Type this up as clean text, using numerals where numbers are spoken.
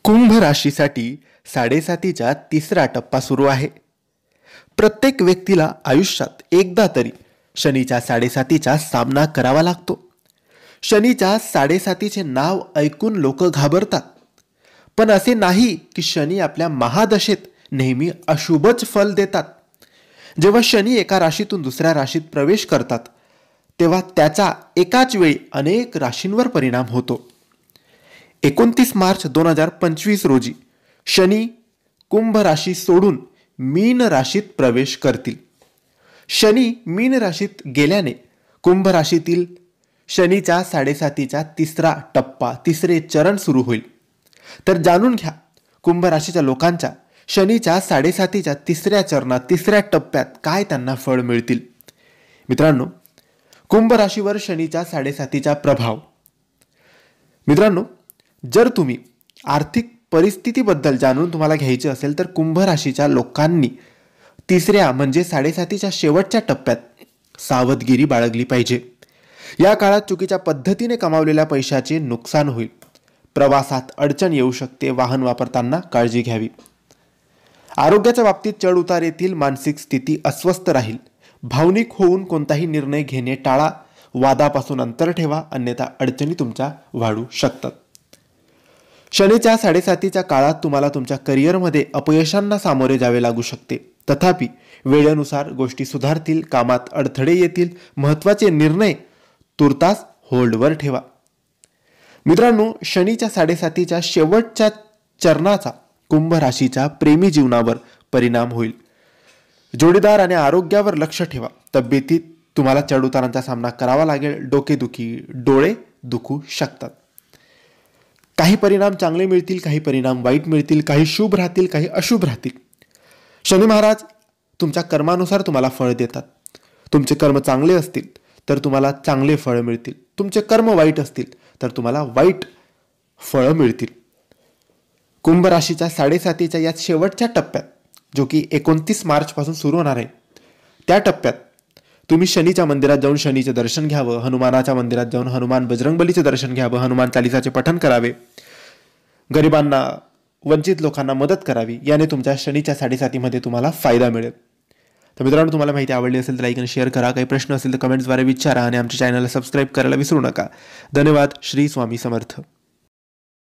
कुंभ राशीसाठी साडेसातीचा तिसरा टप्पा सुरू आहे. प्रत्येक व्यक्तीला आयुष्यात एकदा तरी शनीच्या साडेसातीचा सामना करावा लागतो. शनीच्या साडेसातीचे नाव ऐकून लोक घाबरतात, पण असे नाही की शनी आपल्या महादशेत नेहमी अशुभच फल देतात. जेव्हा शनी एका राशीतून दुसऱ्या राशीत प्रवेश करतात तेव्हा त्याचा एकाच वेळी अनेक राशींवर परिणाम होतो. 29 मार्च 2025 रोजी शनी कुंभ राशी सोडून मीन राशीत प्रवेश करतील. शनी मीन राशीत गेल्याने कुंभ राशीतील शनीच्या साडेसातीचा तिसरा टप्पा, तिसरे चरण सुरू होईल. तर जाणून घ्या कुंभ राशीच्या लोकांच्या शनीच्या साडेसातीच्या तिसऱ्या चरणात, तिसऱ्या टप्प्यात काय त्यांना फळ मिळतील. मित्रांनो, कुंभ राशीवर शनीच्या साडेसातीचा प्रभाव. मित्रांनो, जर तुम्ही आर्थिक परिस्थितीबद्दल जाणून तुम्हाला घ्यायचे असेल तर कुंभ राशीच्या लोकांनी तिसऱ्या म्हणजे साडेसातीच्या शेवटच्या टप्प्यात सावधगिरी बाळगली पाहिजे. या काळात चुकीच्या पद्धतीने कमावलेल्या पैशाचे नुकसान होईल. प्रवासात अडचण येऊ शकते. वाहन वापरताना काळजी घ्यावी. आरोग्याच्या बाबतीत चढ उतार येतील. मानसिक स्थिती अस्वस्थ राहील. भावनिक होऊन कोणताही निर्णय घेणे टाळा. वादापासून अंतर ठेवा, अन्यथा अडचणी तुमच्या वाढू शकतात. शनीच्या साडेसातीच्या काळात तुम्हाला तुमच्या करिअरमध्ये अपयशांना सामोरे जावे लागू शकते. तथापि वेळेनुसार गोष्टी सुधारतील. कामात अडथळे येतील. महत्त्वाचे निर्णय तुर्तास होल्डवर ठेवा. मित्रांनो, शनीच्या साडेसातीच्या शेवटच्या चरणाचा कुंभ राशीच्या प्रेमी जीवनावर परिणाम होईल. जोडीदार आणि आरोग्यावर लक्ष ठेवा. तब्येतीत तुम्हाला चढउतारांचा सामना करावा लागेल. डोकेदुखी, डोळे दुखू शकतात. काही परिणाम चांगले मिळतील, काही परिणाम वाईट मिळतील. काही शुभ राहतील, काही अशुभ राहतील. शनी महाराज तुमच्या कर्मानुसार तुम्हाला फळ देतात. तुमचे कर्म चांगले असतील तर तुम्हाला चांगले फळ मिळतील. तुमचे कर्म वाईट असतील तर तुम्हाला वाईट फळं मिळतील. कुंभ राशीच्या साडेसातीच्या या शेवटच्या टप्प्यात, जो की 29 मार्च पासून सुरू होणार आहे, त्या टप्प्यात तुम्ही शनीच्या मंदिरात जाऊन शनीचे दर्शन घ्यावं. हनुमानाच्या मंदिरात जाऊन हनुमान बजरंगबलीचे दर्शन घ्यावं. हनुमान चालिसाचे पठण करावे. गरिबांना, वंचित लोकांना मदत करावी. याने तुमच्या शनीच्या साडेसातीमध्ये तुम्हाला फायदा मिळेल. तर मित्रांनो, तुम्हाला माहिती आवडली असेल तर लाईक आणि शेअर करा. काही प्रश्न असेल तर कमेंट्सद्वारे विचारा आणि आमच्या चॅनलला सबस्क्राईब करायला विसरू नका. धन्यवाद. श्री स्वामी समर्थ.